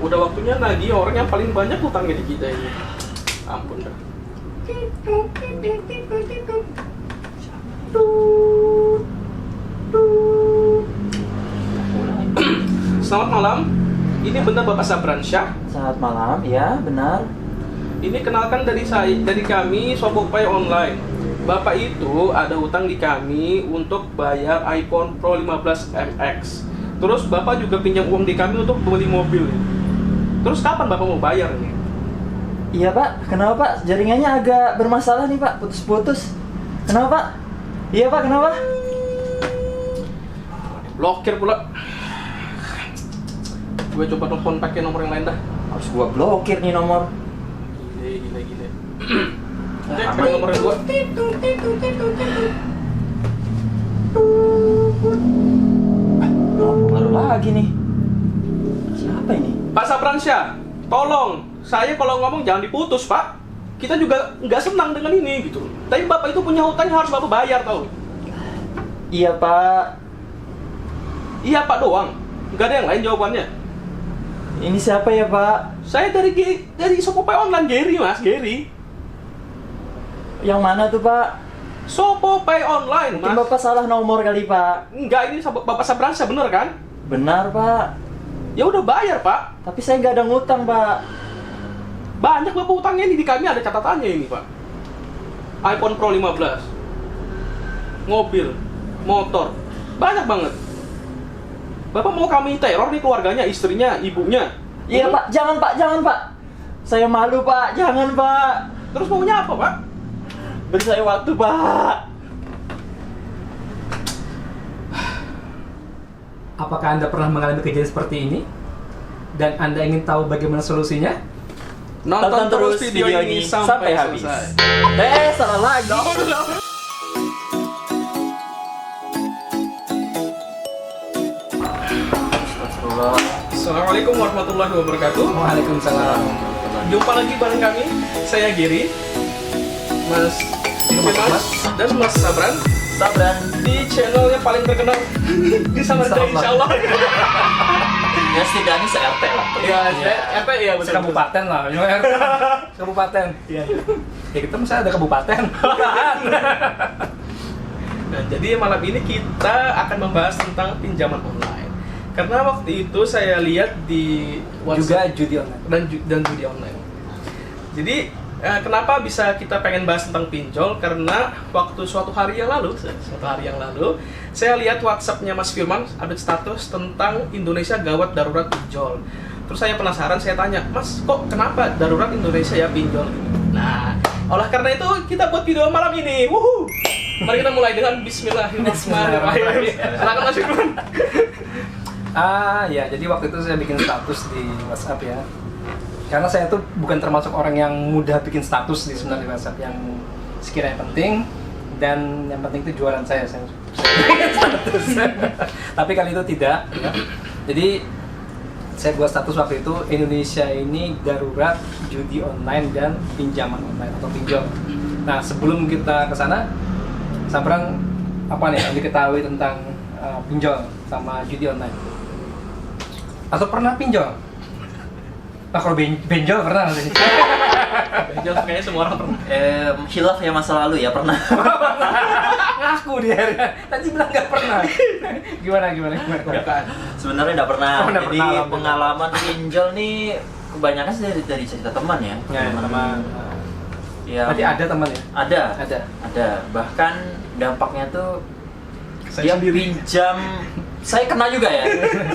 Udah waktunya nagih orang yang paling banyak utangnya di kita ini. Ampun dah. Selamat malam. Ini benar Bapak Sabransyah? Selamat malam, ya benar. Ini kenalkan dari kami Shopee Online. Bapak itu ada utang di kami untuk bayar iPhone Pro 15 MX. Terus Bapak juga pinjam uang di kami untuk beli mobil. Terus kapan Bapak mau bayar nih? Iya Pak, kenapa Pak? Jaringannya agak bermasalah nih Pak, putus-putus. Kenapa Pak? Iya Pak, kenapa? Blokir pula. Gue coba telepon pakai nomor yang lain dah. Harus gua blokir nih nomor. Gile. Cek pakai nomor yang gua. Baru lagi nih. Siapa ini? Pak Sabransyah, tolong. Saya kalau ngomong jangan diputus, Pak. Kita juga nggak senang dengan ini gitu. Tapi Bapak itu punya hutang yang harus Bapak bayar, tau? Iya Pak. Iya Pak doang. Nggak ada yang lain jawabannya. Ini siapa ya Pak? Saya dari Shopee Online, Gary Mas, Gary. Yang mana tuh Pak? Shopee Online, Mungkin Mas. Bapak salah nomor kali Pak. Enggak, ini Bapak Sabransyah bener kan? Benar Pak. Ya udah bayar, Pak. Tapi saya nggak ada ngutang Pak. Banyak Bapak utangnya ini, di kami ada catatannya ini, Pak. iPhone Pro 15. Mobil, motor. Banyak banget. Bapak mau kami teror nih keluarganya, istrinya, ibunya. Iya Pak, jangan Pak. Saya malu Pak, jangan Pak. Terus maunya apa, Pak? Beri saya waktu Pak. Apakah Anda pernah mengalami kejadian seperti ini? Dan Anda ingin tahu bagaimana solusinya? Nonton terus video ini sampai habis. selesai. Salah lagi. Assalamualaikum warahmatullahi wabarakatuh. Waalaikumsalam. Jumpa lagi bareng kami, saya Giri, Mas Mas dan Mas Sabran di channel yang paling terkenal di Samarinda, insya Allah. Ya setidaknya se-RT lah. Ya, RT ya betul. Kabupaten lah, kabupaten. Iya. Ya kita misalnya ada kabupaten. Nah, jadi malam ini kita akan membahas tentang pinjaman online. Karena waktu itu saya lihat di Juga WhatsApp judi online. dan judi online. Jadi kenapa bisa kita pengen bahas tentang pinjol? Karena waktu suatu hari yang lalu, saya lihat WhatsApp-nya Mas Firman update status tentang Indonesia gawat darurat pinjol. Terus saya penasaran, saya tanya, Mas, kok kenapa darurat Indonesia ya pinjol? Nah, oleh karena itu kita buat video malam ini. Wuhu! Mari kita mulai dengan Bismillahirrahmanirrahim. Silakan Mas Firman. Ya, jadi waktu itu saya bikin status di WhatsApp ya. Karena saya tuh bukan termasuk orang yang mudah bikin status di sebenarnya WhatsApp yang sekiranya penting, dan yang penting itu jualan saya bikin status. Tapi kali itu tidak ya. Jadi saya buat status waktu itu, Indonesia ini darurat judi online dan pinjaman online atau pinjol. Nah, sebelum kita ke sana, Sabran apa nih yang diketahui tentang pinjol sama judi online? Atau pernah pinjol? Nah, kalau benjol pernah nggak sih? Pinjol kayaknya semua orang pernah. Hilaf ya masa lalu ya pernah. Ngaku dia. Tadi bilang nggak pernah. Gimana? Bukan. Sebenarnya nggak pernah. Oh, nggak Jadi pernah, alhamdulillah. pengalaman pinjol nih kebanyakan sih dari cerita teman ya. Teman. Ya. Tadi ada teman ya? Ada. Bahkan dampaknya tuh Saya dia sendiri. pinjam. Saya kena juga ya.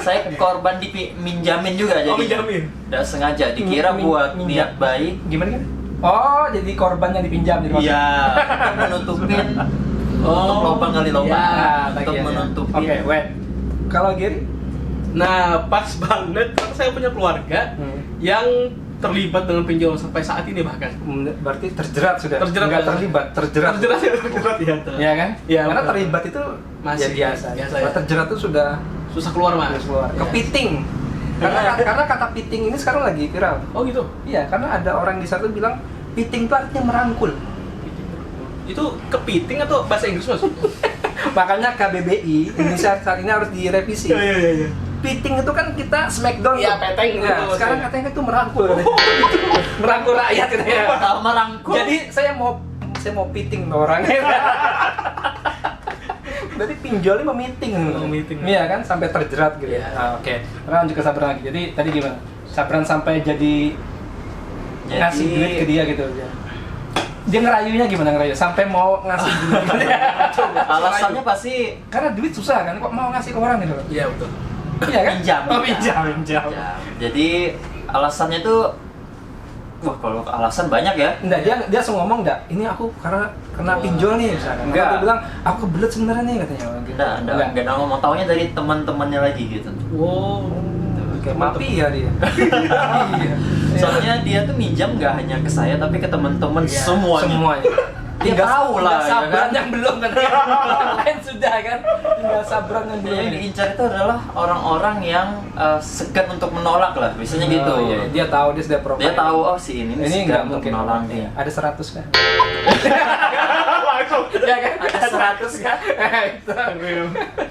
Saya korban minjamin juga jadi. Oh, minjamin. Nggak sengaja dikira buat niat baik. Gimana kan? Oh, jadi korban yang dipinjam jadi maksudnya. Iya, untuk menutupin untuk lubang kali lubang. Ya, Untuk bagian ya. menutupin. Oke, wait. Kalau Giri? Nah, pas banget karena saya punya keluarga yang terlibat dengan pinjol sampai saat ini bahkan. Berarti terjerat sudah. Terjerat. Nggak terlibat, terjerat. Terjerat ya. Iya kan? Iya, Karena betul. terlibat itu Masih ya biasa. biasa Kalau ya. terjerat itu sudah Susah keluar, Mas. harus keluar. Ya. Kepiting. Karena kata piting ini sekarang lagi viral. Oh gitu. Iya, karena ada orang di sana tuh bilang piting itu artinya merangkul. Itu kepiting atau bahasa Inggris, Mas? Makanya KBBI Indonesia saat ini harus direvisi. Iya. piting itu kan kita smackdown. Iya, peteng. Ya, sekarang katanya itu merangkul. Merangkul rakyat gitu ya. Merangkul. Jadi saya mau piting orangnya. Berarti pinjolnya memiting. Memiting. Iya kan sampai terjerat gitu. Iya. Oke. Lanjut ke Sabran lagi. Jadi tadi gimana? Sabran sampai jadi ngasih duit ke dia gitu ya. Dia ngerayunya gimana ngerayu? Sampai mau ngasih duit. Alasannya pasti Karena duit susah kan, kok mau ngasih ke orang gitu? Iya betul. Iya kan? Pinjam. Oh, pinjam. ya, jadi alasannya tuh wah kalau alasan banyak ya. Enggak, dia langsung ngomong enggak, ini aku karena kena pinjol nih misalkan. Enggak. Atau dia bilang, aku kebelet sebenarnya nih katanya. Enggak ngomong, taunya dari teman-temannya lagi gitu. Wow. Kayak mafia dia. Iya. Soalnya dia tuh minjam nggak hanya ke saya tapi ke teman-teman Iya, semuanya. Dia tahu lah, ya Sabran kan? yang belum kan. Yang lain sudah kan. Tinggal Sabran yang belum. Yang diincar itu adalah orang-orang yang segan untuk menolak lah, biasanya gitu. Oh, iya. Dia tahu, dia sudah profile. Dia tahu oh si ini Ini segan nggak untuk mungkin menolak orang. nih. Ada 100 kan? Langsung. Ya kan? Ada 100 kan? Itu.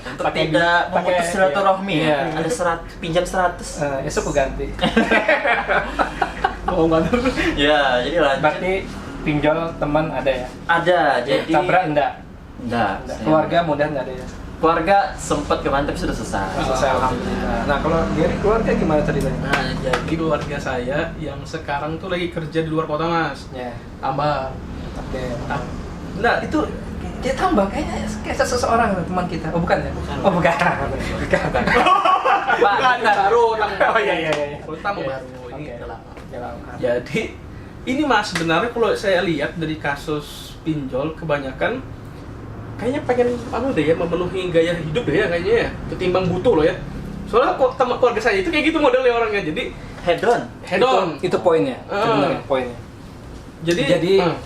Untuk Pakai- tidak pakai- memutus silaturahmi iya. ya. Ada pinjam 100. Esok aku ganti. Oh enggak. Ya, jadi lanjut. Berarti pinjol teman ada ya? Ada, jadi Sabran enggak? enggak. Keluarga mudah enggak ada ya? Keluarga sempat kemarin tapi sudah selesai. Selesai, alhamdulillah. Nah, kalau dari keluarga gimana ceritanya? Nah, jadi keluarga saya yang sekarang tuh lagi kerja di luar kota, Mas. Ya. Tambah. Oke. Nah, itu Dia tambah kayaknya kayak seseorang teman kita. Oh, bukan ya? Oh, bukan. Bukan. bukan baru tambah. Oh, iya. Kalau tambah Iya. baru. Ini Oke. udah lama. Ya, lama. Jadi ini Mas sebenarnya kalau saya lihat dari kasus pinjol kebanyakan kayaknya pengen deh ya memenuhi gaya hidup deh ya kayaknya ya ketimbang butuh loh ya. Soalnya kok teman keluarga saya itu kayak gitu modelnya orangnya. Jadi Head on. head on. Itu poinnya. Sebenarnya poinnya. Jadi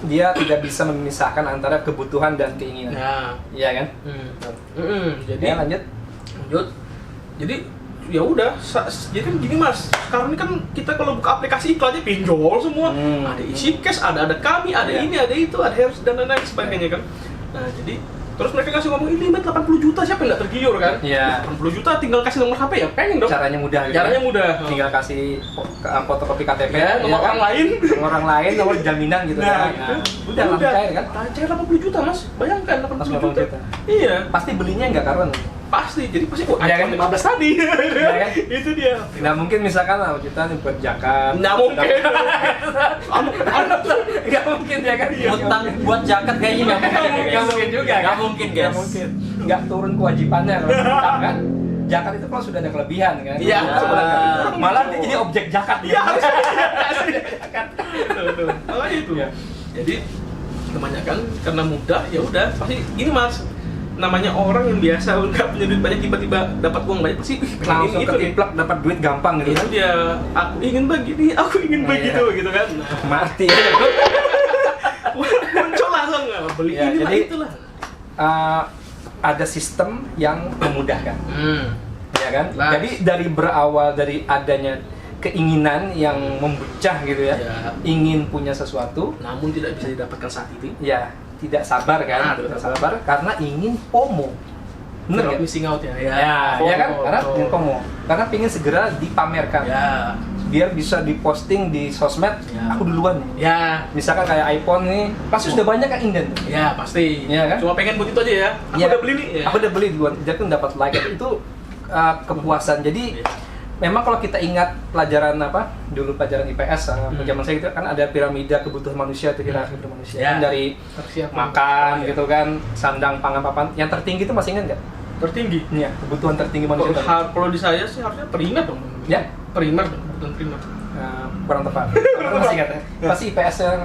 Dia tidak bisa memisahkan antara kebutuhan dan keinginan. nah, Iya kan? jadi Ya, lanjut. Jadi ya udah jadi kan gini Mas, sekarang ini kan kita kalau buka aplikasi iklannya pinjol semua. Ada isi cash, ada kami, ada Iya. ini, ada itu, ada harus dan lain-lain sebagainya kan. Nah, jadi terus mereka kasih ngomong ini limit 80 juta, siapa yang nggak tergiur kan? Iya. 80 juta tinggal kasih nomor HP ya, pengen dong. Caranya mudah gitu. Caranya mudah. Tinggal kasih fotokopi KTP Ya, nomor orang lain. Nomor orang lain, nomor jaminan gitu Nah, kan. gitu. Udah langsung cair kan? Cair 80 juta Mas, bayangkan 80 Langsung juta. 80 juta. Iya. Pasti belinya enggak karuan. Pasti, jadi pasti kok Iya kan? iPhone 15 tadi. Iya kan? Itu dia. Nggak mungkin misalkan 1 juta nih buat jaket. Nggak mungkin. Nggak mungkin ya kan? Utang buat jaket kayaknya nggak mungkin. Nggak mungkin juga. Nggak mungkin, guys. Nggak mungkin. Nggak turun kewajibannya kalau utang kan? Jaket itu kalau sudah ada kelebihan kan? Iya. Malah dia jadi objek jaket. Iya, harus jaket. Betul. Oh, itu. Iya. Jadi kebanyakan karena mudah ya udah pasti gini Mas. Namanya orang yang biasa nggak punya duit banyak tiba-tiba dapat uang banyak pasti Langsung ini itu nih. ketiplak dapat duit gampang gitu Itu kan? dia, aku ingin begini, aku ingin begitu gitu kan. Mati ya. Muncul langsung beli Ya, ini lah jadi itulah. Ada sistem yang memudahkan, ya kan? Jelas. Jadi dari berawal dari adanya keinginan yang membucah gitu ya, Ya. ingin punya sesuatu, Namun tidak bisa didapatkan saat itu. ya tidak sabar kan? Nah, Tidak betul. sabar karena ingin FOMO, bener Fear of nggak? missing out ya. Ya kan? Karena ingin FOMO, karena ingin segera dipamerkan, Ya. biar bisa diposting di sosmed. Ya. Aku duluan nih. Ya. Misalkan kayak iPhone nih, pasti sudah banyak kan inden. Ya pasti. Iya kan? Cuma pengen buat itu aja ya. Aku Iya. udah beli nih. Ya. Aku udah beli duluan. Jadi aku dapat like itu kepuasan. Jadi Iya. memang kalau kita ingat pelajaran apa? Dulu pelajaran IPS zaman saya itu kan ada piramida kebutuhan manusia itu hierarki kebutuhan manusia. Ya. Kan dari Persiapan. makan Oh, iya. gitu kan, sandang, pangan, papan. Yang tertinggi itu masih ingat nggak? Tertinggi. Iya, kebutuhan tertinggi manusia. tadi. Kalau di saya sih harusnya primer dong. Ya. Primer dong, bukan primer. Kurang tepat. Masih ingat ya? Pasti IPS yang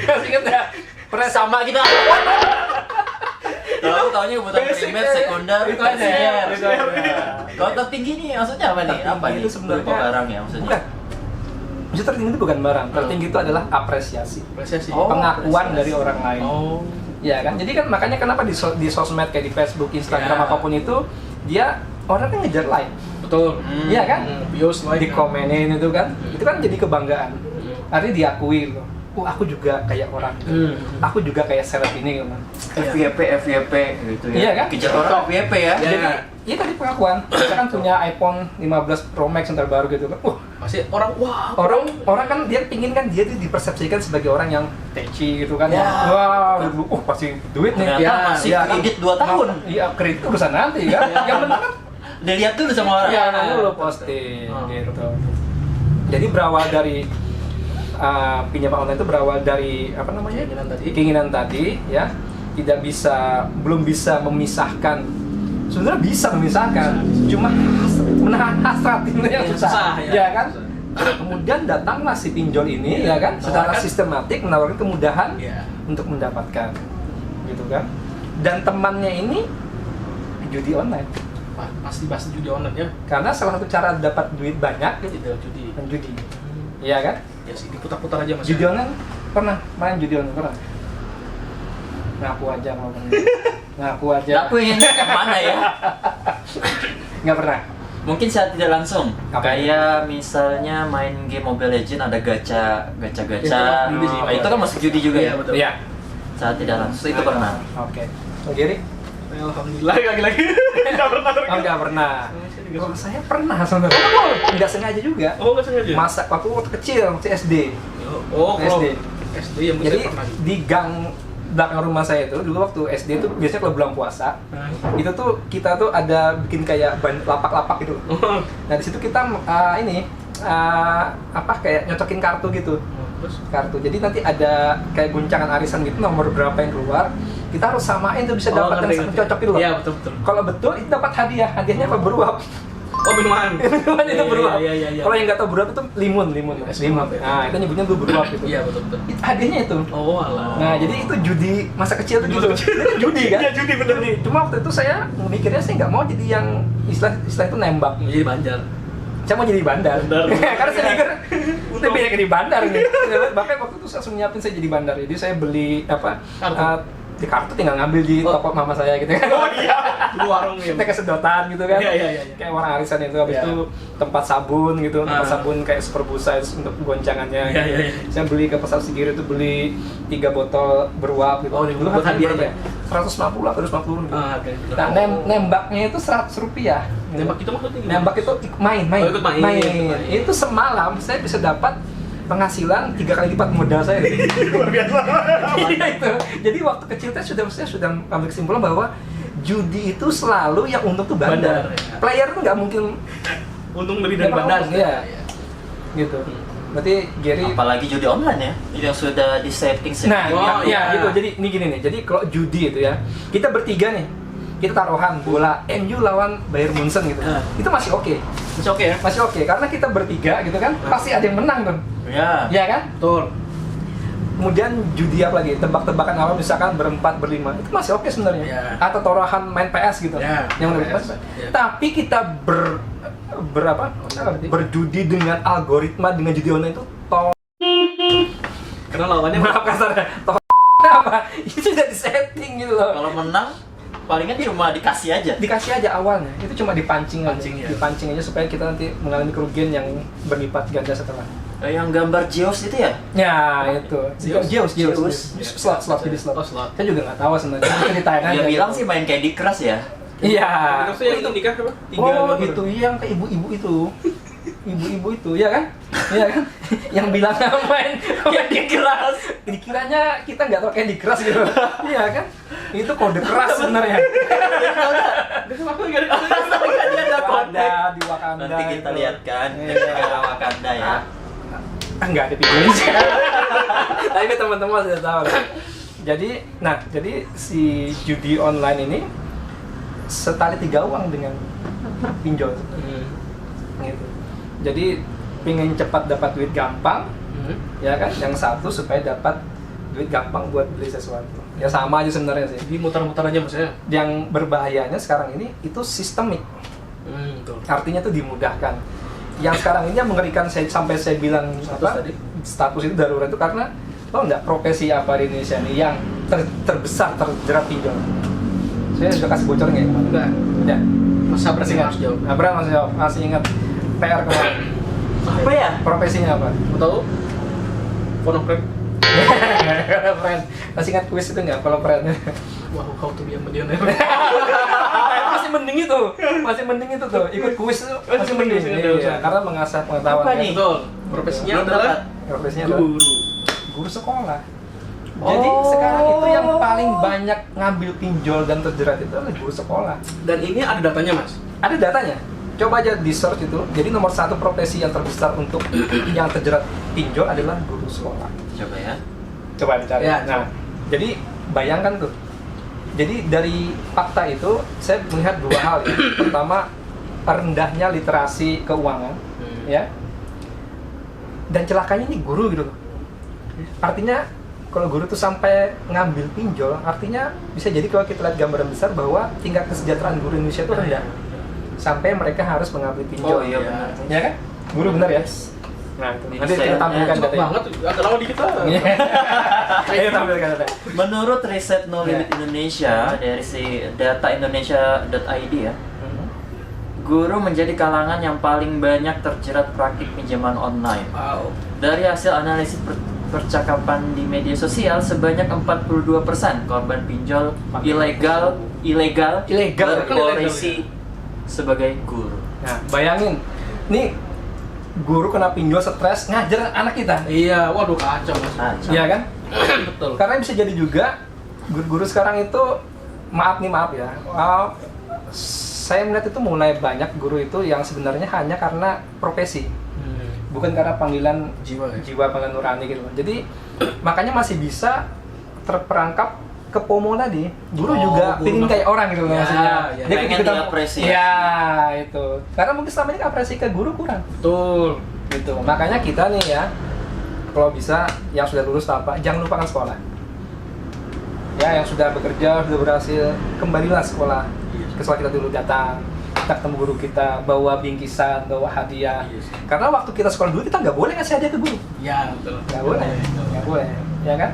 masih ingat ya? Pernah Sama kita. Kalau aku taunya kebutuhan Basic primer, ya. sekunder, Itu aja ya. tersier. Itu aja. Kalau tertinggi nih maksudnya apa nih? Tertinggi Apa nih? itu sebenarnya Berupa barang ya maksudnya? Bukan. Maksudnya tertinggi itu bukan barang. Tertinggi itu adalah apresiasi. Apresiasi. Oh, Pengakuan apresiasi. dari orang lain. Oh. Ya kan? Jadi kan makanya kenapa di sosmed kayak di Facebook, Instagram Ya. apapun itu dia orang kan ngejar like. Betul. Iya kan? Bios like. Dikomenin itu kan. Itu kan jadi kebanggaan. Artinya diakui loh. Oh, aku juga kayak orang. Aku juga kayak seleb ini gitu kan. FYP gitu ya. Iya kan? Kejar orang FYP ya. Ya. Jadi Iya tadi pengakuan. Saya kan punya iPhone 15 Pro Max yang terbaru gitu kan. Pasti orang wah, Orang kan dia pingin kan dia tuh dipersepsikan sebagai orang yang teci gitu kan. Ya. Wah, gitu. Masih duit nih. Ternyata Ya, masih ya, kredit 2 tahun. Iya, kredit urusan nanti kan. Yang penting kan Dilihat dulu sama orang. ya nanti lo posting Oh. gitu. Jadi berawal dari pinjaman online itu berawal dari apa namanya? Keinginan tadi ya. Belum bisa memisahkan. Sebenarnya bisa memisahkan, cuma menahan hasrat itu yang susah, ya kan? Kemudian datanglah si pinjol ini, ya kan? Secara sistematik menawarkan kemudahan untuk mendapatkan, gitu kan? Dan temannya ini judi online, pasti judi online ya. karena salah satu cara dapat duit banyak Itu judi. judi, iya kan? Ya sih, diputar-putar aja Mas. Judi online pernah main judi online pernah? Ngaku aja kalau pernah. Ngaku aja. Aku ingin yang mana ya? Nggak pernah. Mungkin saya tidak langsung. Apa? Kayak misalnya main game Mobile Legends ada gacha. Judi sih. Itu kan masuk judi juga ya. Betul. Iya. Saya tidak langsung itu pernah. Oke. Bang Giri? Alhamdulillah lagi-lagi nggak pernah Oh, nggak pernah. Saya juga Kalau saya pernah sebenarnya. Nggak sengaja juga. Oh, nggak sengaja. Masak waktu kecil, waktu SD. Oh, kalau SD. SD yang Jadi saya pernah. di gang belakang rumah saya itu dulu waktu SD itu biasanya kalau bulan puasa itu tuh kita tuh ada bikin kayak lapak-lapak gitu. Nah di situ kita apa kayak nyocokin kartu gitu. Terus Kartu. Jadi nanti ada kayak guncangan arisan gitu nomor berapa yang keluar. Kita harus samain tuh bisa dapat yang cocok gitu loh. Iya, betul. Kalau betul itu dapat hadiah. Hadiahnya apa beruap. Oh, minuman. Minuman itu beruap. Iya. Kalau yang nggak tahu beruap itu limun. Es limun. Nah, itu nyebutnya dulu beruap gitu. Iya, betul. Itu hadiahnya itu. Oh, alah. Nah, jadi itu judi masa kecil tuh gitu. Itu judi kan? Iya, judi bener. Cuma waktu itu saya mikirnya saya nggak mau jadi yang istilah itu nembak. Jadi banjar. Saya mau jadi bandar. Bandar. Karena saya mikir ini banyak di bandar nih. Bahkan waktu itu saya langsung nyiapin saya jadi bandar. Jadi saya beli apa? Kartu. Di kartu tinggal ngambil di toko mama saya gitu kan. Oh iya, dulu warung ya. Kita kesedotan gitu kan. Iya. Kayak orang arisan itu habis Iya. itu tempat sabun gitu, tempat Ah. sabun kayak superbusa untuk goncangannya. Iya, gitu. iya. Saya beli ke pasar Sigiri itu beli 3 botol beruap gitu. Oh, dulu buat harganya hadiah berapa ya? 150 atau 150 gitu. Oke. Nah, nembaknya itu 100 rupiah. Nembak itu maksudnya gimana? Nembak itu main. Oh, ikut main. Itu semalam saya bisa dapat penghasilan 3 kali lipat modal saya. luar biasa. Iya itu. Jadi waktu kecil saya sudah ambil kesimpulan bahwa judi itu selalu yang untung tuh bandar. Bandar, ya. Player tuh nggak mungkin Untung lebih dari Nggak bandar. apa-apa, iya. gitu. Berarti Gary. Apalagi judi online ya, yang sudah di setting Nah, Oh, ya, iya. gitu. Jadi ini gini nih. Jadi kalau judi itu ya, kita bertiga nih. Kita taruhan bola MU lawan Bayern Munchen gitu. Itu masih oke. Masih oke ya? Masih oke karena kita bertiga gitu kan, pasti ada yang menang tuh. Ya. Iya kan? Betul. Kemudian judi apa lagi? Tebak-tebakan awal misalkan berempat, berlima. Itu masih oke sebenarnya. Iya. Atau taruhan main PS gitu. Iya, Yang udah PS. PS. Iya. Tapi kita berapa? Berjudi dengan algoritma dengan judi online itu Karena lawannya maaf kasarnya. Apa? Itu sudah disetting gitu loh. Kalau menang palingan cuma dikasih aja. Dikasih aja awalnya. Itu cuma dipancing aja. Pancing, ya. Dipancing aja supaya kita nanti mengalami kerugian yang berlipat ganda setelah. Yang gambar Geos itu ya? Ya, itu. Geos. Slot jadi slot. Oh, slot. Saya juga nggak tahu sebenarnya. Ceritain aja. Dia bilang gitu. sih main Candy Crush ya. Iya. Terus yang nikah apa? Oh, itu yang ke ibu-ibu itu. Ibu-ibu itu, ya kan? Iya kan? Yang bilang main Candy Crush. Dikiranya kita nggak tahu Candy Crush gitu. Iya kan? Itu kode keras sebenarnya. Aku enggak Wakanda, di Wakanda. Nanti kita itu. lihat kan Iya. negara Wakanda ya. Enggak ada videonya sih. Tapi teman-teman sudah tahu. Jadi si judi online ini setali 3 uang dengan pinjol. Gitu. Jadi pengen cepat dapat duit gampang, ya kan? Yang satu supaya dapat duit gampang buat beli sesuatu. Ya sama aja sebenarnya sih. Jadi muter-muter aja Mas ya. Yang berbahayanya sekarang ini itu sistemik. Betul. Artinya itu dimudahkan. Yang sekarang ini yang mengerikan sampai saya bilang status itu darurat itu karena tau nggak profesi apa di Indonesia nih yang terbesar terjerat pinjol? Saya sudah kasih bocor nggak kemarin? Enggak. Ya. Mas Sabra sih Masih ingat? harus jawab. Abraham masih jawab. Masih ingat PR kemarin. Apa ya? Profesinya apa? Mau tahu? Fonograf. Friend. Masih ingat kuis itu nggak? Kalau friend. Wow, how to be a millionaire. Itu masih masih mending itu tuh, ikut kuis tuh masih mending. Iya, karena mengasah pengetahuan. Apa kan. nih? Betul. Profesinya Belum adalah dapat. Profesinya adalah guru. guru sekolah. Jadi Oh. sekarang itu yang paling banyak ngambil pinjol dan terjerat itu adalah guru sekolah. Dan ini ada datanya, Mas. Ada datanya. Coba aja di search itu. Jadi nomor 1 profesi yang terbesar untuk yang terjerat pinjol adalah guru sekolah. Coba ya. Coba dicari. Ya, Nah, jadi bayangkan tuh. Jadi dari fakta itu saya melihat 2 hal ya. Pertama, rendahnya literasi keuangan, ya. Dan celakanya ini guru gitu loh. Artinya kalau guru tuh sampai ngambil pinjol, artinya bisa jadi kalau kita lihat gambaran besar bahwa tingkat kesejahteraan guru Indonesia itu rendah. Sampai mereka harus mengambil pinjol. Oh iya benar. Ya kan? Guru benar ya? Nah, itu. Nanti kita tampilkan Cepet datanya. banget, agak lama dikit lah. Ayo tampilkan datanya. Menurut riset No Limit Indonesia dari si dataindonesia.id ya, guru menjadi kalangan yang paling banyak terjerat praktik pinjaman online. Wow. Dari hasil analisis percakapan di media sosial, sebanyak 42% korban pinjol ilegal berprofesi sebagai guru. Nah, bayangin, nih guru kena pinjol stres ngajar anak kita. Iya, waduh kacau, Mas. Kacau. Iya kan? Betul. Karena bisa jadi juga guru-guru sekarang itu maaf ya. Saya melihat itu mulai banyak guru itu yang sebenarnya hanya karena profesi, bukan karena panggilan jiwa panggilan nurani gitu. Jadi makanya masih bisa terperangkap ke FOMO tadi. Guru juga guru pingin kayak orang gitu Ya, maksudnya. ya. Dia Pengen ikutan- diapresiasi. Ya, itu. Karena mungkin selama ini apresiasi ke guru kurang. Betul. Gitu. Makanya kita nih ya, kalau bisa yang sudah lulus apa, jangan lupakan sekolah. Ya, yang sudah bekerja, sudah berhasil, kembalilah sekolah. Ke sekolah kita dulu datang, kita ketemu guru kita, bawa bingkisan, bawa hadiah. Karena waktu kita sekolah dulu kita nggak boleh ngasih hadiah ke guru, Ya, betul. nggak boleh, ya kan?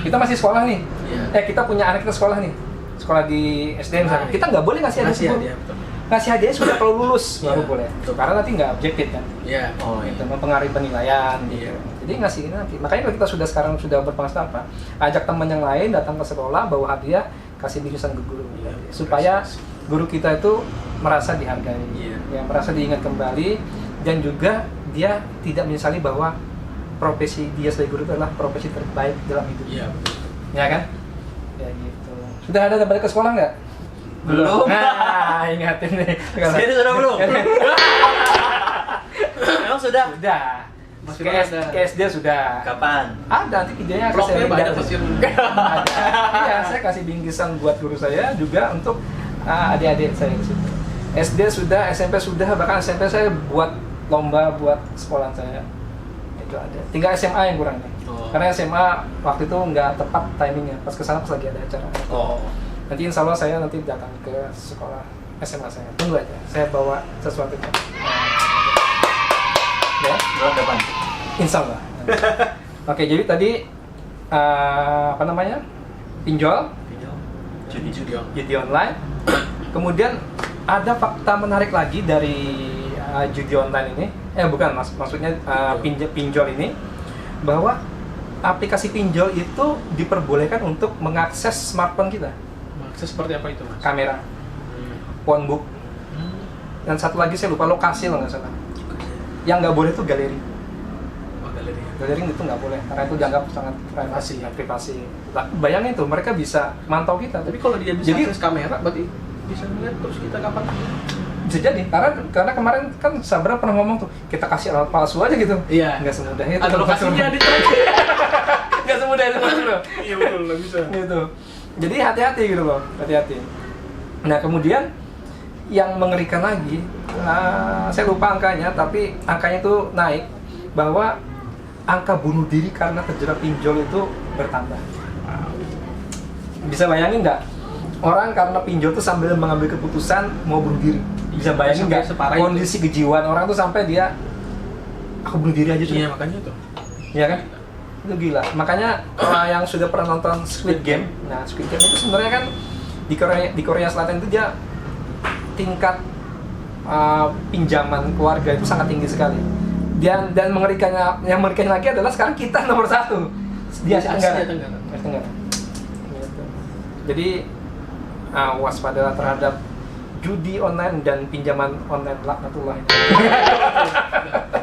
Kita masih sekolah nih, Iya. kita punya anak kita sekolah nih, sekolah di SD misalnya, kita nggak boleh ngasih hadiah ke Ngasih guru. hadiah, betul. Ngasih hadiah sudah kalau lulus baru Iya, boleh, betul. karena nanti nggak objektif kan. Iya. Oh Gitu, iya. mempengaruhi penilaian gitu. Iya. Jadi ngasih ini nanti. Makanya kalau kita sekarang sudah berpengalaman apa, ajak teman yang lain datang ke sekolah bawa hadiah, kasih bingkisan ke guru. Iya, Supaya guru kita itu merasa dihargai, Iya. ya, merasa diingat kembali, dan juga dia tidak menyesali bahwa profesi dia sebagai guru itu adalah profesi terbaik dalam hidup. Iya, betul. Ya kan? Ya gitu. Sudah ada balik ke sekolah nggak? Belum. Nah, ingatin nih. Jadi sudah belum? Memang sudah. Sudah. Masih Ke ada. ke SD sudah. Kapan? Ada nanti videonya Vlognya banyak lihat. pasti. Ada. Iya, saya kasih bingkisan buat guru saya juga untuk adik-adik saya di situ. SD sudah, SMP sudah, bahkan SMP saya buat lomba buat sekolah saya. Itu ada. Tinggal SMA yang kurang nih. Oh. Karena SMA waktu itu nggak tepat timingnya. Pas kesana pas lagi ada acara. Oh. Nanti insya Allah saya nanti datang ke sekolah SMA saya. Tunggu aja, saya bawa sesuatu. Ya, Bulan depan. insya Allah. Oke, jadi tadi apa namanya, pinjol, Judi on. judi online. Kemudian ada fakta menarik lagi dari judi online ini. Bukan, maksudnya pinjol ini, bahwa aplikasi pinjol itu diperbolehkan untuk mengakses smartphone kita, Akses seperti apa itu, Mas? kamera, phone book, dan satu lagi saya lupa lokasi kalau nggak salah. Yang nggak boleh itu galeri. Oh, galeri. Galeri itu nggak boleh karena itu dianggap sangat privasi. Nah, bayangin tuh mereka bisa mantau kita. Tapi kalau dia bisa Jadi- akses kamera, berarti bisa melihat terus kita kapan? Bisa jadi karena kemarin kan Sabra pernah ngomong tuh kita kasih alat palsu aja gitu. Iya. Nggak semudah itu. Ada lokasinya di track. Nggak semudah itu Mas Bro. Iya betul, nggak bisa. Gitu. Jadi hati-hati gitu loh, hati-hati. Nah kemudian yang mengerikan lagi, saya lupa angkanya, tapi angkanya itu naik, bahwa angka bunuh diri karena terjerat pinjol itu bertambah. Bisa bayangin nggak? Orang karena pinjol tuh sambil mengambil keputusan mau bunuh diri. Bisa bayangin Sampai nggak separah itu. kondisi kejiwaan orang tuh sampai dia aku bunuh diri aja Iya, coba. makanya tuh. Ya kan? Itu gila. Makanya yang sudah pernah nonton Squid Game, nah Squid Game itu sebenarnya kan di Korea Selatan itu dia tingkat pinjaman keluarga itu sangat tinggi sekali. Dan mengerikannya, yang mengerikan lagi adalah sekarang kita nomor 1 di Asia Tenggara. Gitu. Jadi waspadalah terhadap judi online dan pinjaman online laknatullah ini.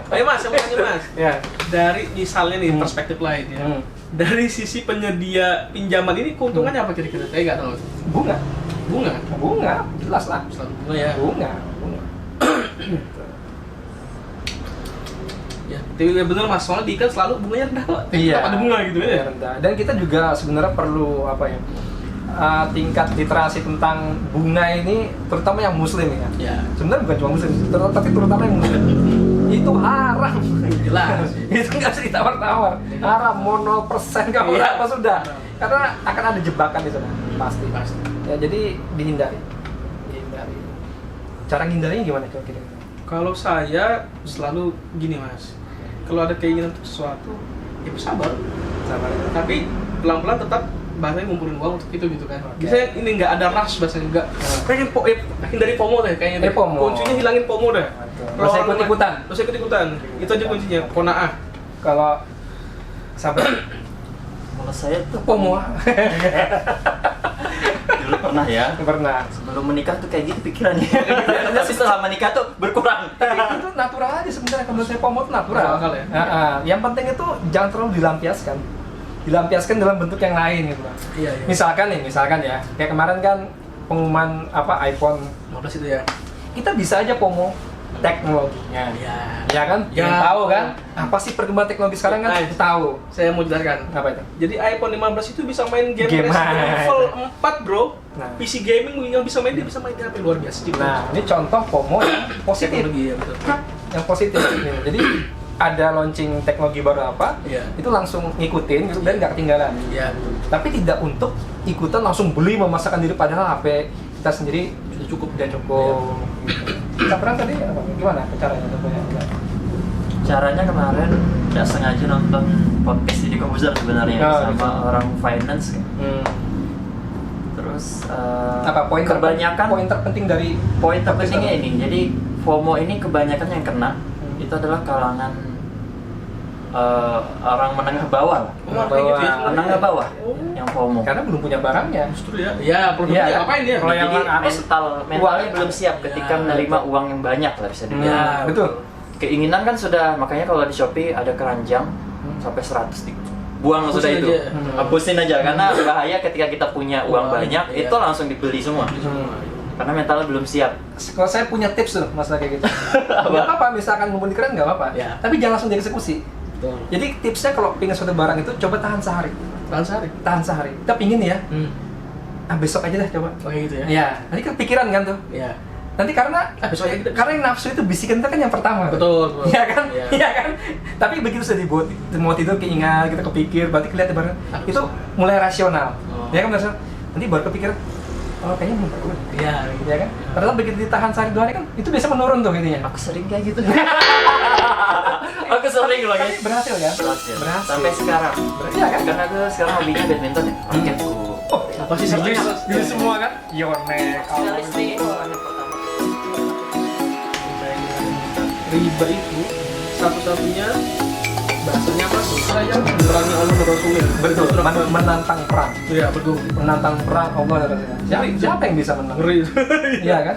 Ayo Mas, saya mau tanya Mas. Ya. Dari misalnya nih perspektif lain ya. Dari sisi penyedia pinjaman ini keuntungannya apa kira-kira? Saya nggak tahu. Bunga, Bunga. jelas lah. Selalu bunga ya. Bunga. Ya, tapi bener Mas, soalnya di ikan selalu bunganya rendah kok. Iya. Tetap ada bunga gitu ya. Rendah. Dan kita juga sebenarnya perlu apa ya? Tingkat literasi tentang bunga ini, terutama yang muslim ya. Ya. Sebenarnya bukan cuma muslim, tapi terutama yang muslim. Itu haram. Jelas. Itu nggak bisa ditawar-tawar. Haram, mau 0% kamu Iya. apa sudah. Karena akan ada jebakan di sana, pasti. Pasti. Ya, jadi dihindari. Cara ngindarinya gimana kira-kira? Kalau saya selalu gini Mas. Kalau ada keinginan untuk sesuatu, ya bersabar. Sabar. Tapi pelan-pelan tetap bahasanya ngumpulin uang untuk itu gitu kan. Oke. Biasanya ini nggak ada rush bahasanya enggak. Pengen hindari FOMO deh kayaknya. deh. FOMO. Kuncinya hilangin FOMO deh. Nggak usah ikut-ikutan. Nggak usah ikut-ikutan. Itu aja kuncinya. Kona'ah. Kalau sabar, Kalau saya tuh FOMO dulu pernah ya. pernah. Sebelum menikah tuh kayak gitu pikirannya. Tapi setelah menikah tuh berkurang. Itu natural aja sebenarnya, kalau menurut saya FOMO itu natural. Masuk akal ya? Yang penting itu jangan terlalu dilampiaskan dalam bentuk yang lain gitu. Iya. Misalkan ya, kayak kemarin kan pengumuman iPhone, 15 itu ya. kita bisa aja FOMO teknologinya. Iya. Ya kan? Ya. Yang tahu kan? Apa sih perkembangan teknologi sekarang kan? Nice. Tahu. Saya mau jelaskan. Apa itu? Jadi iPhone 15 itu bisa main game Game. Resident Evil 4 bro. Nah. PC gaming yang bisa main, dia bisa main HP luar biasa. Gitu. Nah, ini contoh FOMO yang positif. Teknologi ya betul. Yang positif ini. Jadi ada launching teknologi baru apa, Iya. itu langsung ngikutin gitu dan nggak ketinggalan. Iya betul. Tapi tidak untuk ikutan langsung beli memasakkan diri, padahal HP kita sendiri Sudah cukup. udah cukup. Kita pernah tadi apa? Gimana caranya contohnya? Caranya kemarin nggak sengaja nonton podcast di Komputer sebenarnya Oh, sama gitu. orang finance kan. Terus Apa poin kebanyakan poin terpenting dari poin terpentingnya podcast ini. Jadi FOMO ini kebanyakan yang kena itu adalah kalangan orang menengah bawah lah. Oh, kayak gitu ya. Menengah bawah Oh. yang FOMO. karena belum punya barangnya. Justru ya. Iya, produknya Iya, kan? ngapain dia? Kalau yang Jadi harus mentalnya uangnya belum siap ketika Ya, menerima betul. uang yang banyak lah bisa dibilang. Ya, betul. Keinginan kan sudah, makanya kalau di Shopee ada keranjang sampai 100 buang Hapusin sudah itu. aja. Hapusin aja karena bahaya ketika kita punya uang Uang, banyak iya. itu langsung dibeli semua. Karena mentalnya belum siap. Kalau saya punya tips tuh masalah kayak gitu. Nggak apa-apa, misalkan ngumpulin keren nggak apa-apa. Ya. Tapi jangan langsung dieksekusi. Betul. Jadi tipsnya kalau pengen suatu barang itu coba tahan sehari. Tahan sehari. Tahan sehari. Kita pingin ya, besok aja deh coba. Oh kayak gitu ya. Iya, nanti kepikiran kan tuh. Iya. Nanti karena Besok aja kita. karena yang nafsu itu bisikan kita kan yang pertama. Betul. Iya kan? Iya. Iya kan? Tapi begitu sudah dibuat, mau tidur keingat, kita kepikir, berarti kelihatan barang itu mulai rasional. Oh. Ya kan rasional. Nanti baru kepikiran, oh kayaknya belum perlu. Iya. Ya kan? Padahal begitu ditahan sehari 2 hari kan itu biasa menurun tuh intinya. Aku sering kayak gitu. Aku sering loh Tapi guys. berhasil kan? Berhasil. Sampai sekarang. Iya kan? Karena aku sekarang hobinya badminton ya. Raketku. Oh, Apa sih sebenarnya? Jadi semua kan? Yonek. Riba itu satu-satunya bahasanya apa? Dosa yang memerangi Allah dan Rasulnya. Betul, menantang perang. Iya betul. Menantang perang Allah dan Rasulnya. Siapa yang bisa menang? Ngeri. Iya kan?